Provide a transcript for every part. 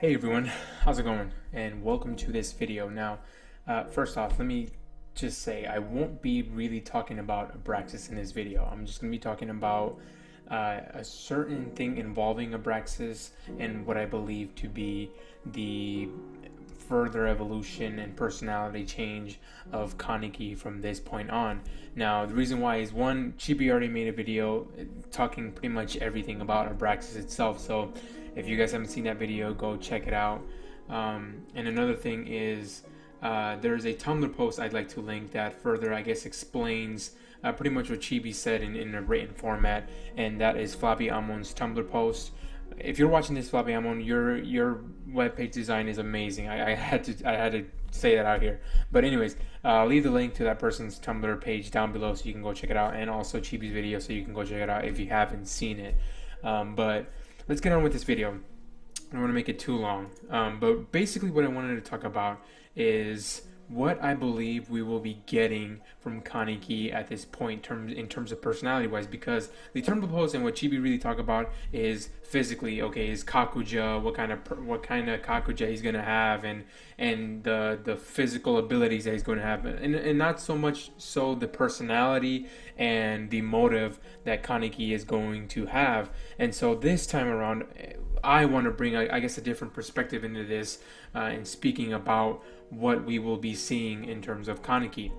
Hey everyone, how's it going? And welcome to this video. Now, first off, let me just say I won't be really talking about Abraxas in this video. I'm just going to be talking about a certain thing involving Abraxas and what I believe to be the further evolution and personality change of Kaneki from this point on. Now, the reason why is one, Chibi already made a video talking pretty much everything about Abraxas itself, so if you guys haven't seen that video, go check it out. And another thing is there's a Tumblr post I'd like to link that further, I guess, explains pretty much what Chibi said in a written format, and that is Flappy Amon's Tumblr post. If you're watching this, Flappy Amon, your webpage design is amazing. I had to say that out here. But anyways, I'll leave the link to that person's Tumblr page down below so you can go check it out, and also Chibi's video so you can go check it out if you haven't seen it. But let's get on with this video. I don't want to make it too long. But basically what I wanted to talk about is what I believe we will be getting from Kaneki at this point in terms of personality wise, because the Tumblr post and what Chibi really talk about is physically, okay, is Kakuja, what kind of Kakuja he's gonna have, and the physical abilities that he's going to have, and not so much so the personality and the motive that Kaneki is going to have. And so this time around, I want to bring, I guess, a different perspective into this, and speaking about what we will be seeing in terms of Kaneki.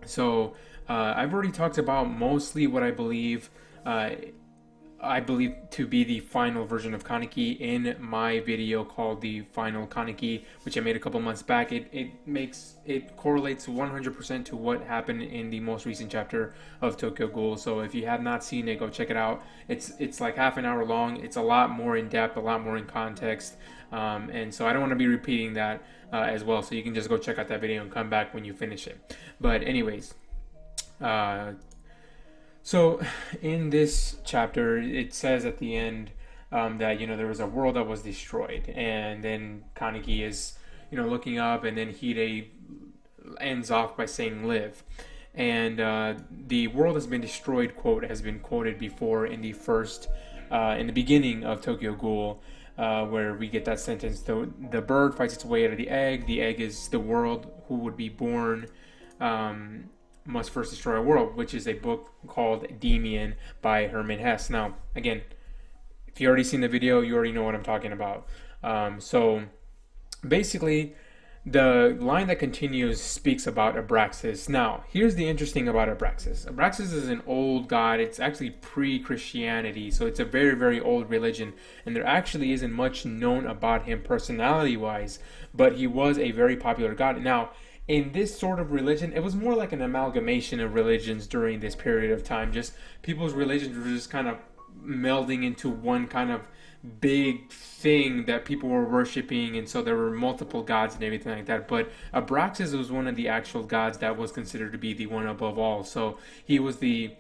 So I've already talked about mostly what I believe to be the final version of Kaneki in my video called The Final Kaneki, which I made a couple months back. It correlates 100% to what happened in the most recent chapter of Tokyo Ghoul. So if you have not seen it, go check it out. It's like half an hour long. It's a lot more in depth, a lot more in context, and so I don't want to be repeating that as well. So you can just go check out that video and come back when you finish it. But anyways. So, in this chapter, it says at the end that there was a world that was destroyed, and then Kaneki is looking up, and then Hide ends off by saying "live," and the world has been destroyed. Quote has been quoted before in the beginning of Tokyo Ghoul, where we get that sentence: the bird fights its way out of the egg. The egg is the world who would be born. Must first destroy a world, which is a book called Demian by Herman Hesse. Now, again, if you already seen the video, you already know what I'm talking about. So, basically, the line that continues speaks about Abraxas. Now, here's the interesting about Abraxas. Abraxas is an old god. It's actually pre-Christianity, so it's a very, very old religion, and there actually isn't much known about him personality-wise, but he was a very popular god. Now, in this sort of religion, it was more like an amalgamation of religions during this period of time. Just people's religions were just kind of melding into one kind of big thing that people were worshiping, and so there were multiple gods and everything like that. But Abraxas was one of the actual gods that was considered to be the one above all. So he was the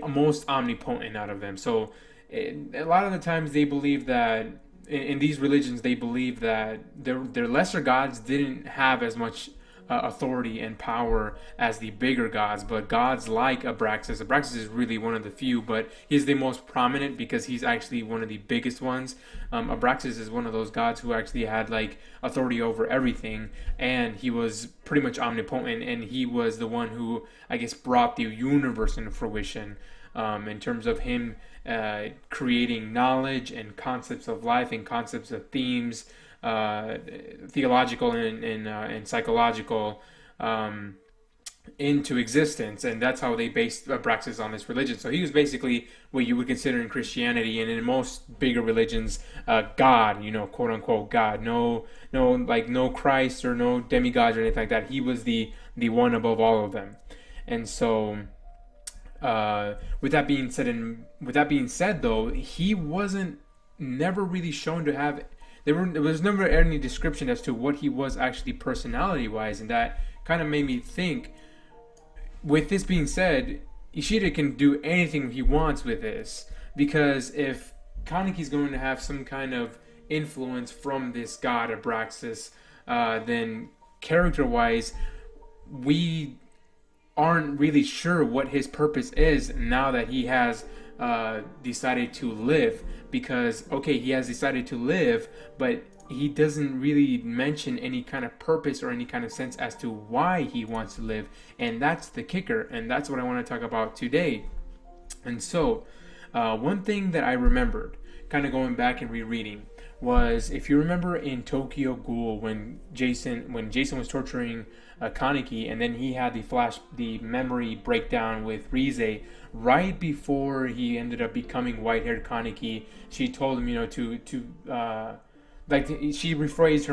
most omnipotent out of them. So a lot of the times they believe that in these religions they believe that their lesser gods didn't have as much authority and power as the bigger gods, but gods like Abraxas is really one of the few, but he's the most prominent because he's actually one of the biggest ones. Abraxas is one of those gods who actually had like authority over everything, and he was pretty much omnipotent, and he was the one who, I guess, brought the universe into fruition, in terms of him creating knowledge and concepts of life and concepts of themes, theological and psychological, into existence, and that's how they based Abraxas on this religion. So he was basically what you would consider in Christianity and in most bigger religions, God, quote unquote God. No Christ or no demigods or anything like that. He was the one above all of them, and so. With that being said, though, he wasn't never really shown to have. There was never any description as to what he was actually personality-wise, and that kind of made me think. With this being said, Ishida can do anything he wants with this, because if Kaneki's going to have some kind of influence from this god Abraxas, then character-wise, we aren't really sure what his purpose is now that he has decided to live. Because, okay, he has decided to live, but he doesn't really mention any kind of purpose or any kind of sense as to why he wants to live. And that's the kicker. And that's what I want to talk about today. And so, one thing that I remembered, kind of going back and rereading, was, if you remember in Tokyo Ghoul, when Jason was torturing Kaneki, and then he had the memory breakdown with Rize right before he ended up becoming white-haired Kaneki. She told him, she rephrased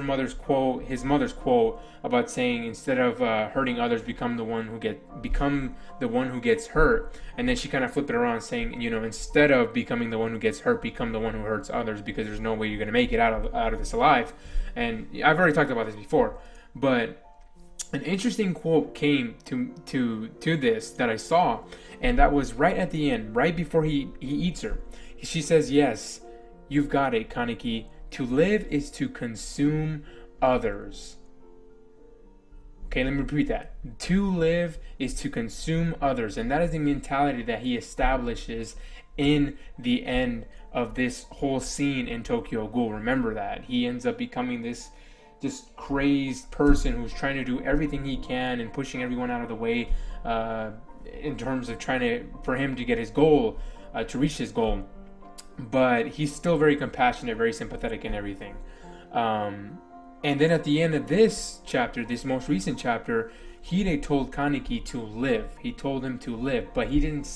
his mother's quote about saying, instead of hurting others, become the one who gets hurt. And then she kind of flipped it around, saying, instead of becoming the one who gets hurt, become the one who hurts others, because there's no way you're going to make it out of this alive. And I've already talked about this before, but an interesting quote came to this that I saw, and that was right at the end, right before he eats her. She says, "Yes, you've got it, Kaneki. To live is to consume others." Okay, let me repeat that. To live is to consume others. And that is the mentality that he establishes in the end of this whole scene in Tokyo Ghoul. Remember that. He ends up becoming this crazed person who's trying to do everything he can and pushing everyone out of the way in terms of for him to get his goal, to reach his goal. But he's still very compassionate, very sympathetic and everything. And then at the end of this chapter, this most recent chapter, Hide told Kaneki to live. He told him to live, but he didn't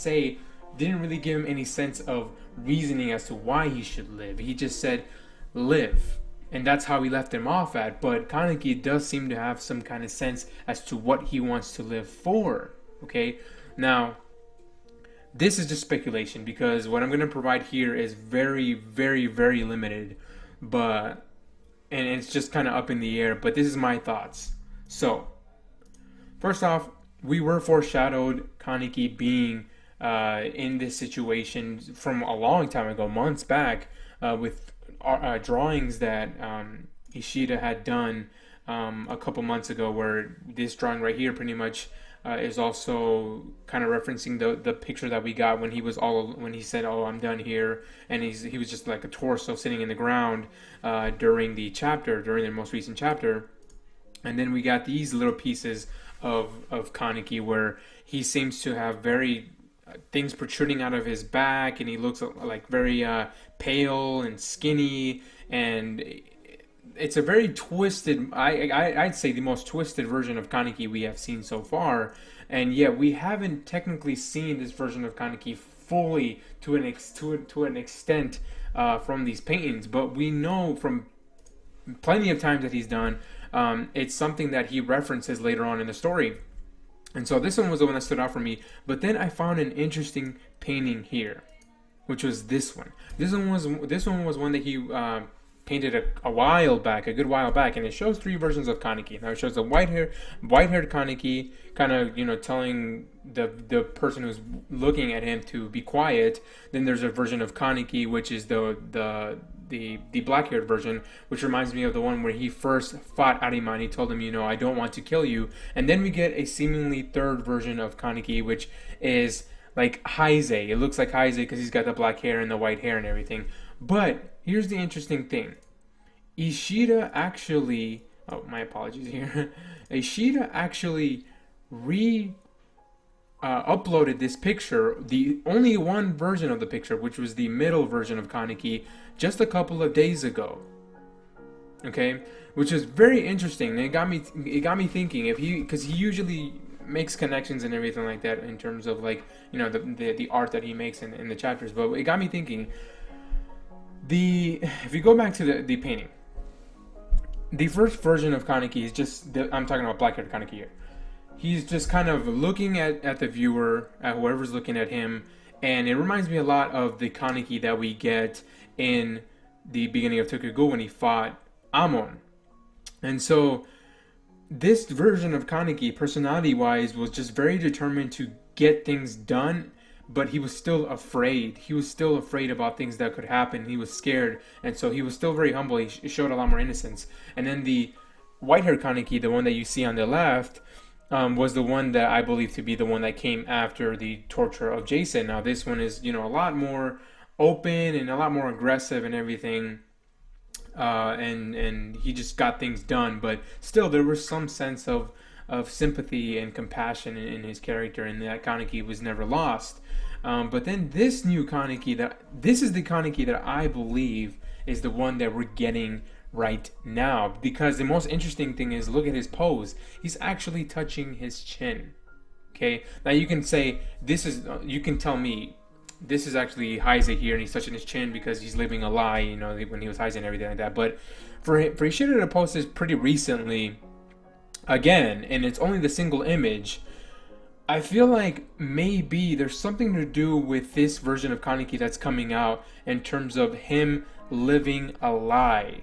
really give him any sense of reasoning as to why he should live. He just said, live. And that's how he left him off at. But Kaneki does seem to have some kind of sense as to what he wants to live for. Okay? Now, this is just speculation, because what I'm going to provide here is very, very, very limited. And it's just kind of up in the air. But this is my thoughts. So, first off, we were foreshadowed Kaneki being in this situation from a long time ago, months back, with drawings that Ishida had done a couple months ago, where this drawing right here pretty much is also kind of referencing the picture that we got when he said, "Oh, I'm done here," and he was just like a torso sitting in the ground during the most recent chapter. And then we got these little pieces of Kaneki where he seems to have very things protruding out of his back, and he looks like very pale and skinny, and it's a very twisted, I'd say the most twisted version of Kaneki we have seen so far. And yet we haven't technically seen this version of Kaneki fully to an extent from these paintings, but we know from plenty of times that he's done, it's something that he references later on in the story. And so this one was the one that stood out for me. But then I found an interesting painting here, which was this one. This one was one that he painted a good while back, and it shows three versions of Kaneki. Now it shows the white-haired Kaneki, kind of telling the person who's looking at him to be quiet. Then there's a version of Kaneki, which is the black-haired version, which reminds me of the one where he first fought Arima and he told him, I don't want to kill you. And then we get a seemingly third version of Kaneki, which is like Heise. It looks like Heise because he's got the black hair and the white hair and everything. But here's the interesting thing. Ishida actually... Oh, my apologies here. Ishida actually uploaded this picture, the only one version of the picture, which was the middle version of Kaneki, just a couple of days ago. Okay, which is very interesting. And it got me thinking, because he usually makes connections and everything like that in terms of the art that he makes in the chapters. But it got me thinking. If you go back to the painting, the first version of Kaneki is just I'm talking about black-haired Kaneki here. He's just kind of looking at the viewer, at whoever's looking at him, and it reminds me a lot of the Kaneki that we get in the beginning of Tokyo Ghoul when he fought Amon. And so this version of Kaneki, personality-wise, was just very determined to get things done, but he was still afraid. He was still afraid about things that could happen. He was scared, and so he was still very humble. He showed a lot more innocence. And then the white-haired Kaneki, the one that you see on the left, was the one that I believe to be the one that came after the torture of Jason. Now this one is, a lot more open and a lot more aggressive and everything. and he just got things done. But still, there was some sense of sympathy and compassion in his character, and that Kaneki was never lost. But then this new Kaneki, this is the Kaneki that I believe is the one that we're getting right now. Because the most interesting thing is, look at his pose. He's actually touching his chin. Okay, now you can say you can tell me this is actually Heise here, and he's touching his chin because he's living a lie, when he was Heise and everything like that. But for Ishida to post this pretty recently, again, and it's only the single image, I feel like maybe there's something to do with this version of Kaneki that's coming out in terms of him living a lie.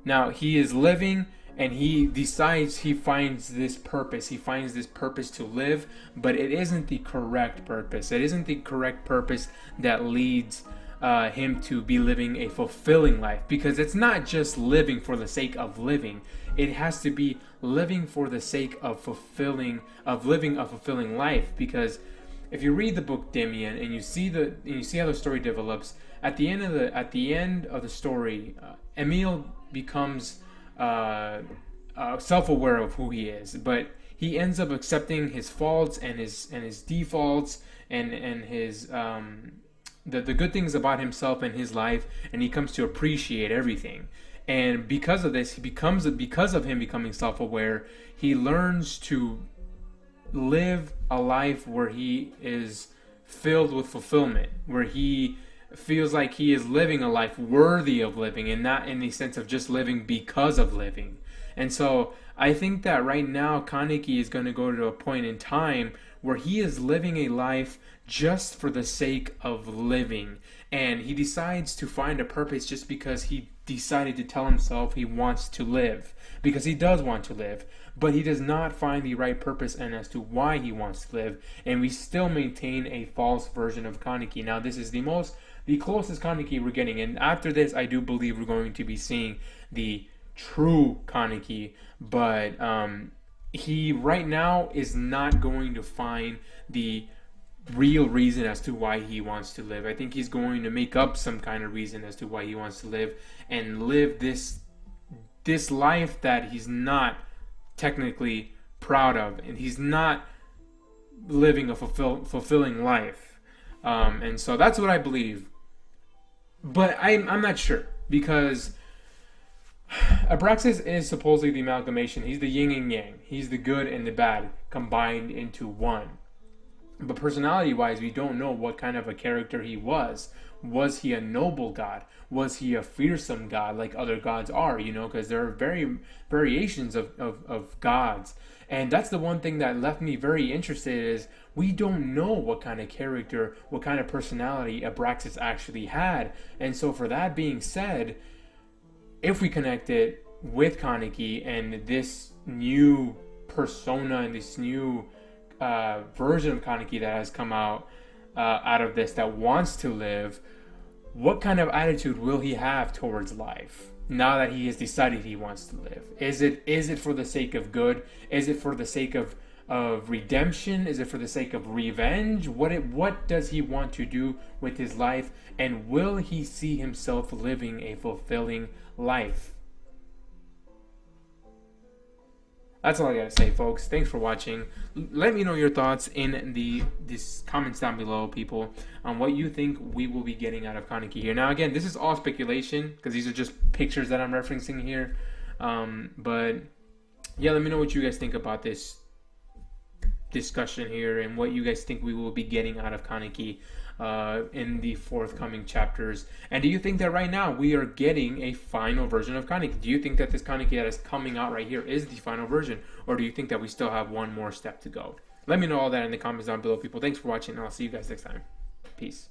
Now, he is living, and he decides he finds this purpose. He finds this purpose to live, but it isn't the correct purpose. It isn't the correct purpose that leads him to be living a fulfilling life, because it's not just living for the sake of living. It has to be living for the sake of living a fulfilling life. Because if you read the book Demian and you see how the story develops, at the end of the story, Emil becomes self-aware of who he is, but he ends up accepting his faults and his defaults and his the good things about himself and his life, and he comes to appreciate everything. And because of this, because of him becoming self-aware, he learns to live a life where he is filled with fulfillment, where he feels like he is living a life worthy of living, and not in the sense of just living because of living. And so I think that right now Kaneki is going to go to a point in time where he is living a life just for the sake of living, and he decides to find a purpose just because he decided to tell himself he wants to live, because he does want to live, but he does not find the right purpose and as to why he wants to live, and we still maintain a false version of Kaneki. Now, this is the closest Kaneki we're getting, and after this I do believe we're going to be seeing the true Kaneki, but he right now is not going to find the real reason as to why he wants to live. I think he's going to make up some kind of reason as to why he wants to live, and live this life that he's not technically proud of, and he's not living a fulfilling life. And so that's what I believe. But I'm not sure, because Abraxas is supposedly the amalgamation. He's the yin and yang. He's the good and the bad combined into one. But personality-wise, we don't know what kind of a character he was. Was he a noble god? Was he a fearsome god like other gods are? Because there are variations of gods. And that's the one thing that left me very interested, is we don't know what kind of character, what kind of personality Abraxas actually had. And so for that being said, if we connect it with Kaneki and this new persona and this new version of Kaneki that has come out of this, that wants to live, what kind of attitude will he have towards life now that he has decided he wants to live? Is it for the sake of good? Is it for the sake of redemption? Is it for the sake of revenge? What does he want to do with his life? And will he see himself living a fulfilling life? That's all I gotta say, folks. Thanks for watching. Let me know your thoughts in these comments down below, people, on what you think we will be getting out of Kaneki here. Now, again, this is all speculation, because these are just pictures that I'm referencing here. But yeah, let me know what you guys think about this discussion here, and what you guys think we will be getting out of Kaneki in the forthcoming chapters. And do you think that right now we are getting a final version of Kaneki? Do you think that this Kaneki that is coming out right here is the final version, or do you think that we still have one more step to go? Let me know all that in the comments down below, people. Thanks for watching, and I'll see you guys next time. Peace.